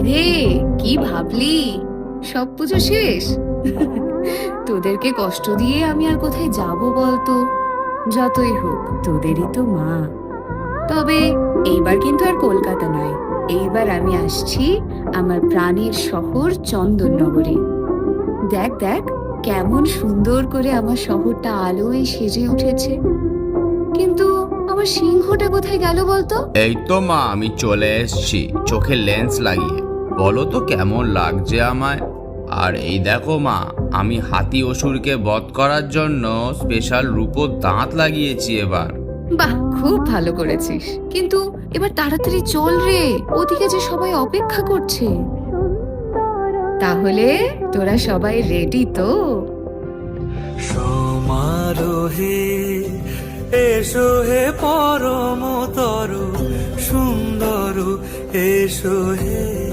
কিরে, কি ভাবলি? সব পুজো শেষ? তোদেরকে কষ্ট দিয়ে আমি আর কোথায় যাব বলতো? যতই হোক তোদেরই তো মা। তবে এইবার কিন্তু আর কলকাতা নয়, এইবার আমি আসছি আমার প্রাণের শহর চন্দননগরে। দেখ দেখ, কেমন সুন্দর করে আমার শহরটা আলোয় সেজে উঠেছে। কিন্তু আমার সিংহটা কোথায় গেল বলতো? এই তো মা, আমি চলে এসেছি চোখে লেন্স লাগিয়ে। বলো তো কেমন লাগছে আমায়? আর এই দেখো মা, আমি হাতি অসুরকে বধ করার জন্য স্পেশাল রূপোর দাঁত লাগিয়েছি এবার। বাহ, খুব ভালো করেছিস। কিন্তু এবার তাড়াতাড়ি চল রে, ওদিকে যে সবাই অপেক্ষা করছে। তাহলে তোরা সবাই রেডি তো? সমারোহে এসো হে পরমতর সুন্দর, এসো হে।